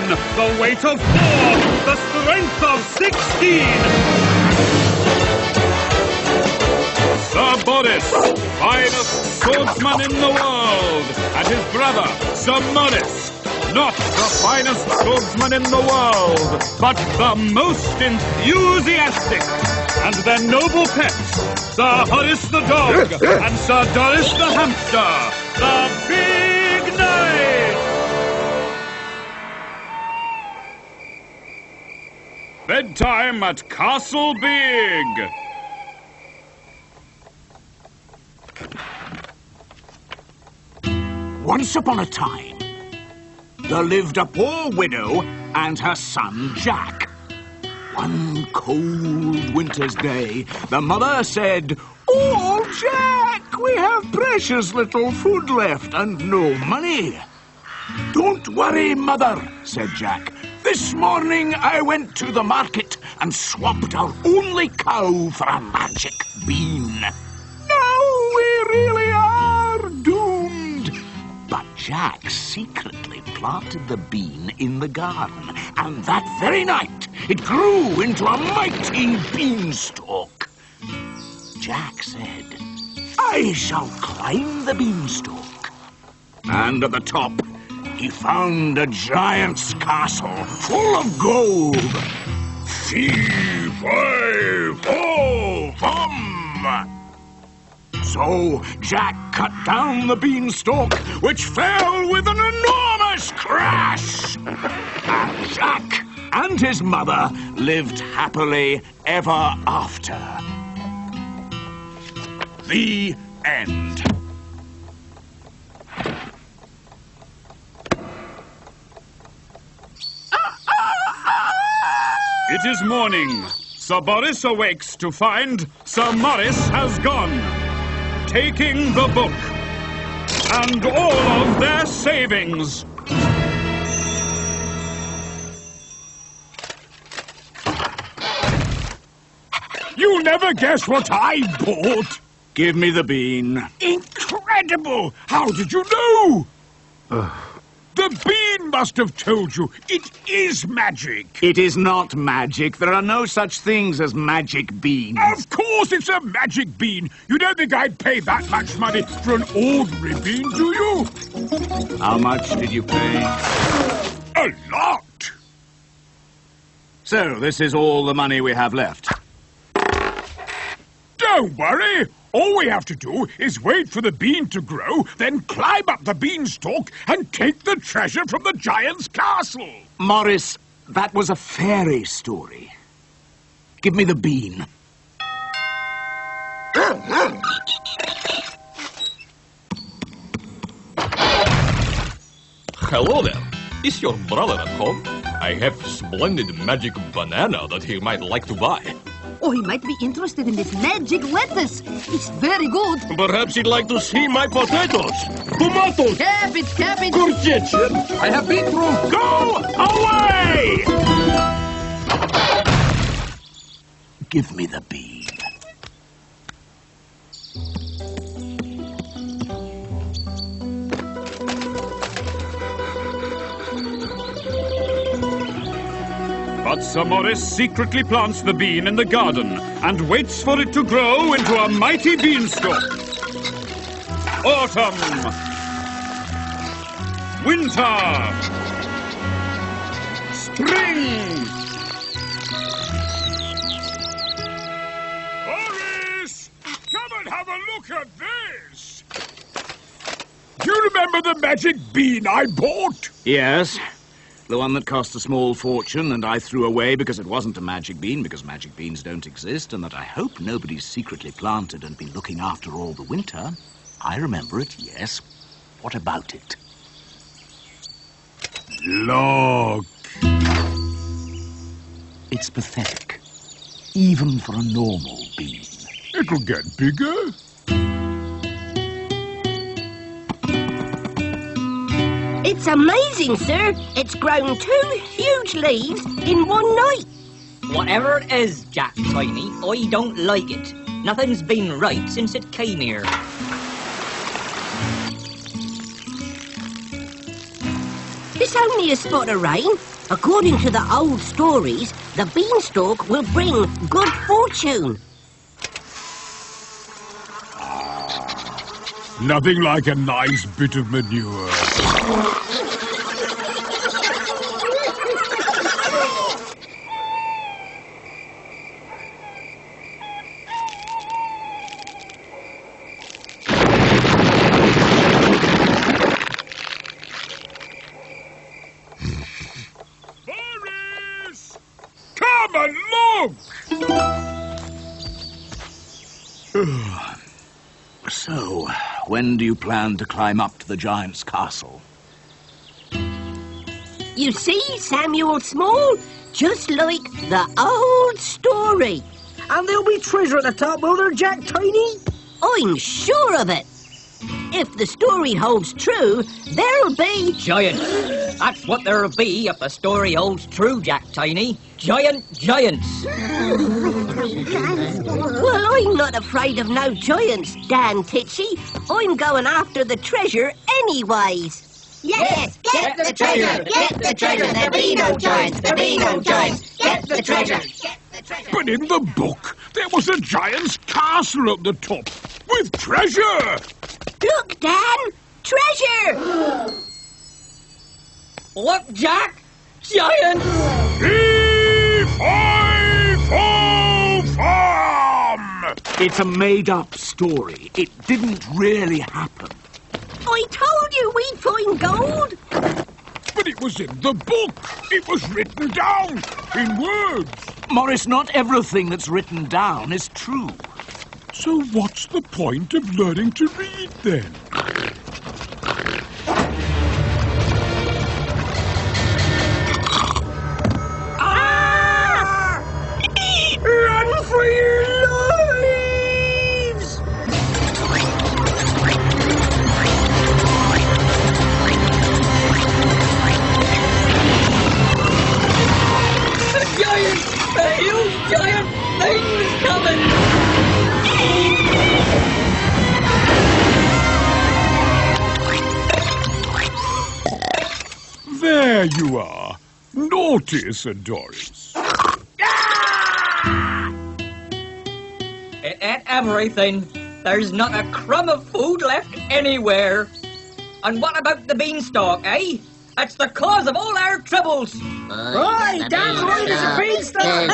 the weight of 4, the strength of 16. Sir Boris, finest swordsman in the world, and his brother, Sir Morris, not the finest swordsman in the world, but the most enthusiastic. And their noble pets, Sir Horace the dog and Sir Doris the hamster, the big knight! Bedtime at Castle Big! Once upon a time, there lived a poor widow and her son Jack. One cold winter's day, the mother said, "Oh, Jack, we have precious little food left and no money." "Don't worry, mother," said Jack. "This morning I went to the market and swapped our only cow for a magic bean. Now we really are doomed." But Jack secretly planted the bean in the garden, and that very night it grew into a mighty beanstalk. Jack said, "I shall climb the beanstalk." And at the top, he found a giant's castle full of gold. Fee, fi, fo, fum. So Jack cut down the beanstalk, which fell with an enormous crash. And Jack and his mother lived happily ever after. The end. It is morning. Sir Boris awakes to find Sir Morris has gone, taking the book and all of their savings. You'll never guess what I bought. Give me the bean. Incredible! How did you know? The bean must have told you. It is magic. It is not magic. There are no such things as magic beans. Of course it's a magic bean. You don't think I'd pay that much money for an ordinary bean, do you? How much did you pay? A lot. So, this is all the money we have left. Don't worry. All we have to do is wait for the bean to grow, then climb up the beanstalk and take the treasure from the giant's castle. Morris, that was a fairy story. Give me the bean. Hello there. Is your brother at home? I have splendid magic banana that he might like to buy. Oh, he might be interested in this magic lettuce. It's very good. Perhaps he'd like to see my potatoes. Tomatoes. Cabbage. Courgettes. I have beetroot. Go away! Give me the bean. But Sir Morris secretly plants the bean in the garden and waits for it to grow into a mighty beanstalk. Autumn. Winter. Spring. Boris, come and have a look at this. Do you remember the magic bean I bought? Yes. The one that cost a small fortune and I threw away because it wasn't a magic bean, because magic beans don't exist, and that I hope nobody's secretly planted and been looking after all the winter. I remember it, yes. What about it? Look. It's pathetic, even for a normal bean. It'll get bigger. It's amazing, sir. It's grown 2 huge leaves in one night. Whatever it is, Jack Tiny, I don't like it. Nothing's been right since it came here. It's only a spot of rain. According to the old stories, the beanstalk will bring good fortune. Nothing like a nice bit of manure. Boris! Come and look! So, when do you plan to climb up to the giant's castle? You see, Samuel Small? Just like the old story. And there'll be treasure at the top, will there, Jack Tiny? I'm sure of it. If the story holds true, there'll be... Giants. That's what there'll be if the story holds true, Jack Tiny. Giants. Well, I'm not afraid of no giants, Dan Titchy. I'm going after the treasure anyways. Yes, get the treasure, get the treasure. There be no giants, there be no giants. Get the treasure, get the treasure. But in the book, there was a giant's castle at the top, with treasure! Look, Dan! Treasure! Look, Jack! Giants! Farm! It's a made-up story. It didn't really happen. I told you we'd find gold! But it was in the book. It was written down, in words. Morris, not everything that's written down is true. So what's the point of learning to read, then? Ah! Run for your lives! The giant! The huge giant thing's coming! There you are. Naughty, Sir Doris. It ate everything. There's not a crumb of food left anywhere. And what about the beanstalk, eh? It's the cause of all our troubles. Right, damn right, it's a beanstalk!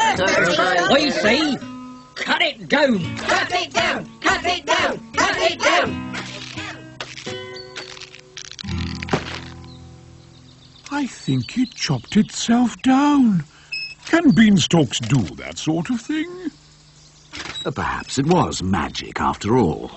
I say, cut it down. Cut it down, cut it down, cut it down. I think it chopped itself down. Can beanstalks do that sort of thing? Perhaps it was magic after all.